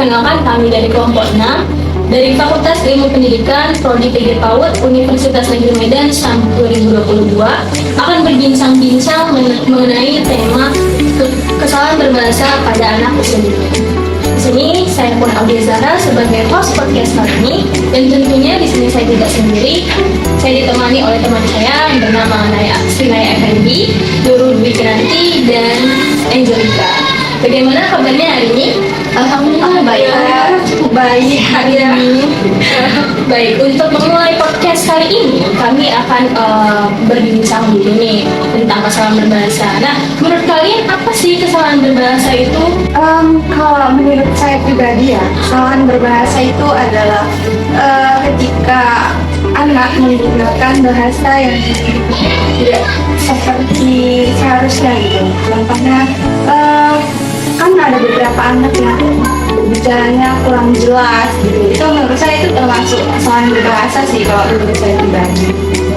Perkenalkan, kami dari kelompok 6 dari Fakultas Ilmu Pendidikan Prodi PG PAUD Universitas Negeri Medan tahun 2022 akan berbincang-bincang mengenai tema kesalahan berbahasa pada anak usia dini. Di sini saya Pun Audia Zahra sebagai host podcast kali ini, dan tentunya di sini saya tidak sendiri. Saya ditemani oleh teman saya yang bernama Naya Effendi, Nurul Dwi Kiranti, dan Angelica. Bagaimana kabarnya hari ini? Alhamdulillah baik hari ini. Baik, untuk memulai podcast kali ini kami akan berbincang dulu nih tentang kesalahan berbahasa. Nah, menurut kalian apa sih kesalahan berbahasa itu? Kalau menurut saya pribadi ya, kesalahan berbahasa itu adalah ketika anak menggunakan bahasa yang tidak seperti seharusnya gitu. Contohnya kan ada beberapa anak yang bicaranya kurang jelas gitu. Itu menurut saya itu termasuk kesalahan berbahasa sih kalau menurut saya pribadi.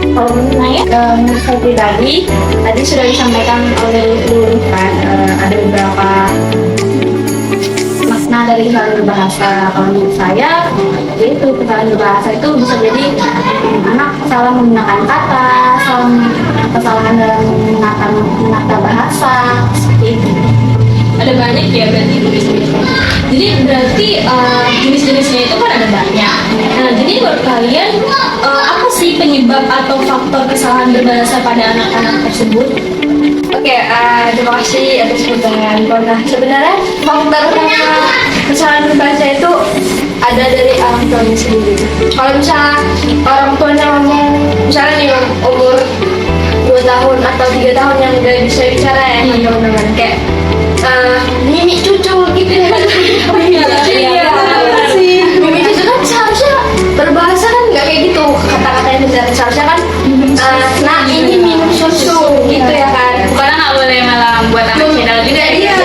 Kalau menurut Naya? Menurut saya pribadi tadi sudah disampaikan oleh Lulu kan, ada beberapa makna dari kesalahan berbahasa. Kalau menurut saya itu kesalahan berbahasa itu bisa jadi anak salah menggunakan kata, kesalahan dalam menata bahasa seperti itu. Ada banyak ya berarti jenis-jenisnya. Jadi berarti jenis-jenisnya itu kan ada banyak. Nah, jadi menurut kalian apa sih penyebab atau faktor kesalahan berbahasa pada anak-anak tersebut? Oke, terima kasih atas pertanyaan. Nah, sebenarnya faktor utama kesalahan berbahasa itu ada dari orang tuanya sendiri. Kalau misalnya orang tuanya ngomong, misalnya nih umur 2 tahun atau 3 tahun yang udah bisa bicara ya, teman-teman kayak mimi cucu gitu ya. Mimi cucu kan seharusnya berbahasa kan nggak kayak gitu kata-katanya benar, seharusnya kan nah ini minum susu gitu ya kan, Karena nggak boleh malah buat anak channel juga. iya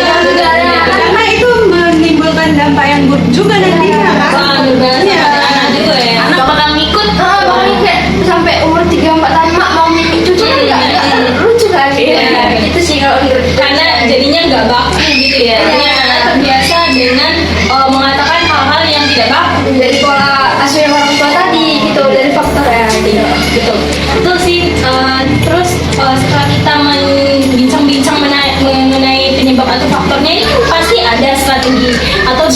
karena itu menimbulkan dampak yang buruk juga nantinya kan. Berbahasa pada anak juga ya. Anak bakal ngikut, bakal kayak sampai umur 3-4 tahun mak mau mimi cucu kan nggak lucu kan. Itu sih kalau menurut Karena jadinya nggak baku gitu ya. Jadi anak terbiasa dengan mengatakan hal-hal yang tidak baku. dari pola asuh orang tua tadi gitu, dari faktor ya gitu. Betul. Betul sih. Terus setelah kita bincang-bincang mengenai penyebab atau faktornya, ini pasti ada strategi atau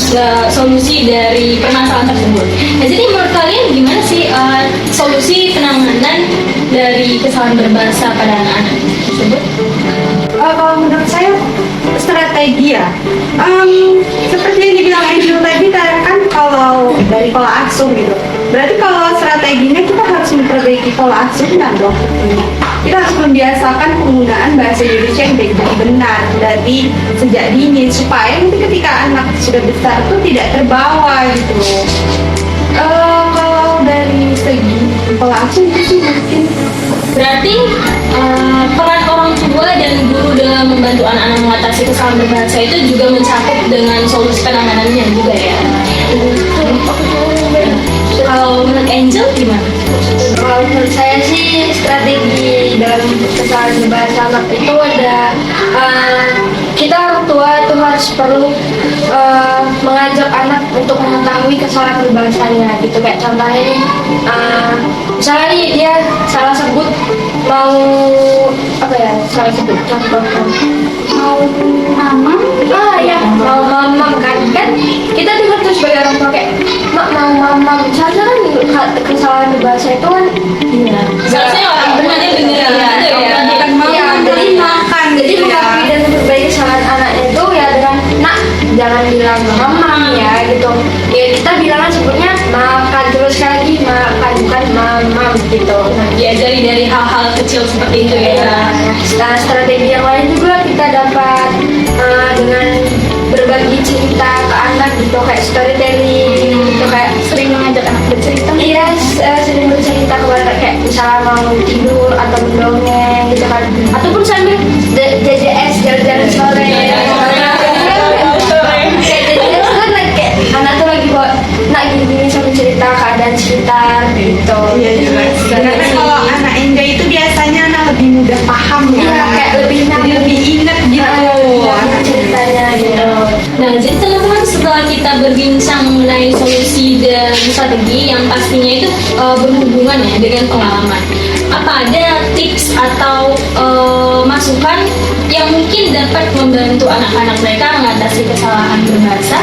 solusi dari permasalahan tersebut. Nah, jadi menurut kalian gimana sih solusi penanganan dari kesalahan berbahasa pada anak-anak tersebut? Kalau menurut saya strategi ya, seperti yang dibilang Angel tadi kan kalau dari pola asuh gitu. Berarti kalau strateginya kita harus memperbaiki pola asuhnya dong. Kita harus membiasakan penggunaan bahasa Indonesia yang baik dan benar dari sejak dini supaya nanti ketika anak sudah besar tuh tidak terbawa gitu. Kalau dari segi pola asuh itu sih mungkin Berarti peran orang tua dan guru dalam membantu anak-anak mengatasi kesalahan berbahasa itu juga mencakup dengan solusi penanganannya juga ya. Kalau menurut Angel gimana? Kalau menurut saya sih strategi dalam kesalahan berbahasa anak itu ada kita orang tua itu harus perlu mengajak anak untuk mengetahui kesalahan berbahasanya gitu. Kayak contohnya nih, misalnya nih dia salah sebut mau apa ya, salah sebut contohnya mau mamam, mau mamam kan kita dengar tuh sebagai orang tua kayak mak mau mamam, seharusnya kan kesalahan berbahasa itu kan Seharusnya orang tuanya dengerin gitu ya. bukan mamam, jadi makan, jadi mengakui dan memperbaiki kesalahan anaknya itu ya dengan nak jangan bilang mamam ya gitu ya, kita bilang sebutnya makan, terus sekali lagi makan bukan mamam gitu. Diajari dari hal-hal kecil seperti itu ya. Nah, strategi yang lain juga kita dapat dengan berbagi cerita ke anak gitu, kayak storytelling gitu, kayak Sering mengajak anak bercerita. iya sering bercerita kepada kayak misalnya mau tidur atau mendongeng gitu kan, ataupun sambil JJS jalan-jalan sore. JJS kan kayak anak tuh lagi bawa nak gini-gini sambil cerita keadaan sekitar gitu. Iya juga. Karena kalau anak Indah itu biasanya anak lebih mudah paham ya. Iya, kayak lebih Jadi lebih ingat gitu. ceritanya gitu. Nah, jadi teman-teman setelah setelah kita berbincang mengenai solusi dan strategi yang pastinya itu berhubungan ya dengan pengalaman, apa ada tips atau masukan yang mungkin dapat membantu anak-anak mereka mengatasi kesalahan berbahasa?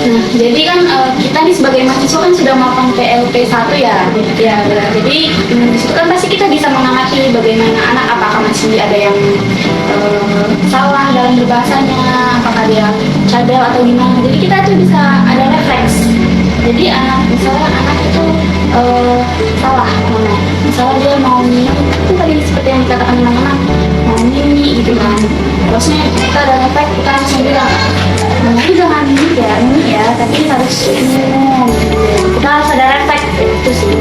Nah, jadi kan kita nih sebagai mahasiswa kan sudah melakukan PLP 1 ya. Ya, jadi di situ kan pasti kita bisa mengamati bagaimana anak, apakah masih ada yang salah dalam berbahasanya, apakah dia cadel atau gimana. Jadi kita tuh bisa ada refleks. Jadi misalnya anak itu salah mana. Misalnya dia mau minum, itu tadi seperti yang dikatakan teman-teman, mau mimi gitu kan. Terusnya kita ada refleks, kita langsung bilang, tapi jangan ini ya, tapi harus minum. Kita harus ada refleks itu sih.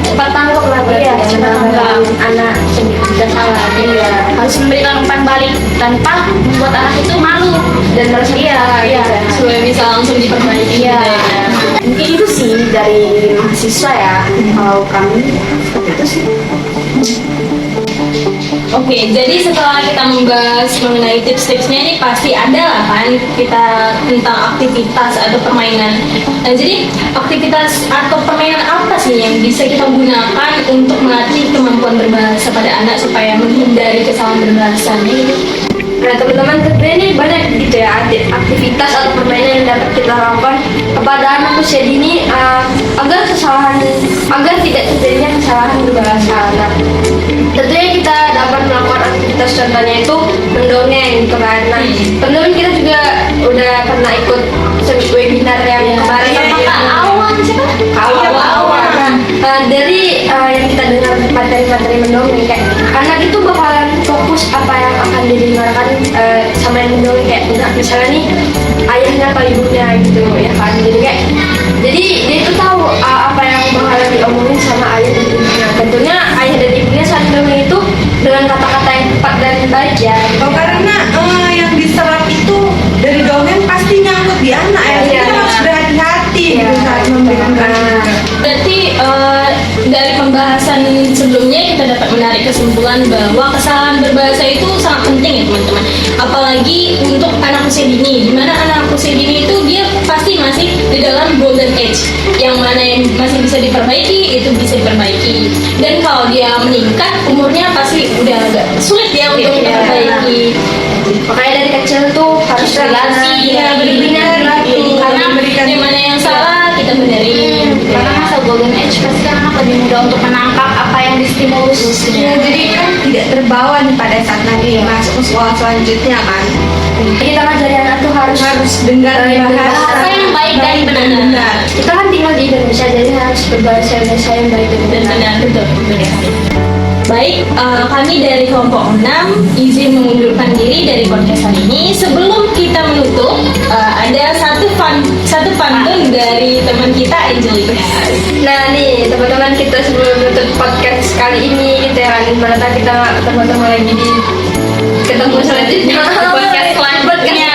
Cepat tanggap lah berarti ya, cepat tanggap anak jika salah. Iya, harus memberikan umpan balik tanpa membuat anak itu malu dan merasa iya, Supaya bisa langsung diperbaiki. iya. Mungkin itu sih dari mahasiswa ya. Kalau kami seperti itu sih. Oke, jadi setelah kita membahas mengenai tips-tipsnya ini pasti ada lah kan kita tentang aktivitas atau permainan. Nah, jadi aktivitas atau permainan apa sih yang bisa kita gunakan untuk melatih kemampuan berbahasa pada anak supaya menghindari kesalahan berbahasa ini? Nah teman-teman tentunya ini banyak gitu ya aktivitas atau permainan yang dapat kita lakukan kepada anak usia dini agar tidak terjadinya kesalahan berbahasa. Nah tentunya kita dapat melakukan aktivitas contohnya itu mendongeng gitu kan. Nah teman-teman kita juga udah pernah ikut webinar yang kemarin Awan. Dari yang kita dengar materi-materi mendongeng kayak anak itu bakalan fokus apa yang akan didengarkan sama yang mendongeng kayak misalnya nih ayahnya atau ibunya gitu ya kan, jadi dia itu tahu apa yang bakalan diomongin sama ayah dan ibunya. Tentunya ayah dan ibunya saat mendongeng itu dengan kata-kata yang tepat dan baik ya. Oh, karena yang diserap itu dari dongeng pasti nyangkut di anak ya. Iya. Kita harus berhati-hati Iya. gitu saat memberikan Berarti dari pembahasan sebelumnya kita dapat menarik kesimpulan bahwa kesalahan berbahasa itu sangat penting ya teman-teman. Apalagi untuk anak usia dini, di mana anak usia dini itu dia pasti masih di dalam golden age, yang mana yang masih bisa diperbaiki itu bisa diperbaiki. Dan kalau dia meningkat umurnya pasti udah agak sulit ya untuk diperbaiki. Makanya dari kecil tuh harus Relasi ya, benar karena yang mana yang salah kita benerin. Karena masa golden age pasti kan anak lebih mudah untuk menangkap apa yang distimulus. Ya, jadi kan tidak terbawa nih pada saat nanti masuk ke sekolah selanjutnya kan. kita ngajari anak tuh harus Dengar bahasa Bahasa yang baik dan benar. Kita kan tinggal di Indonesia, jadi harus berbahasa Indonesia yang baik dan Dan benar. benar, betul. Baik, kami dari kelompok 6 izin mengundurkan diri dari podcast hari ini. Sebelum kita menutup, ada satu pantun dari teman kita Angelika. Nah nih teman-teman, kita sebelum menutup podcast kali ini gitu ya kan, mana tahu kita ketemu lagi di ketemu selanjutnya Podcast selanjutnya.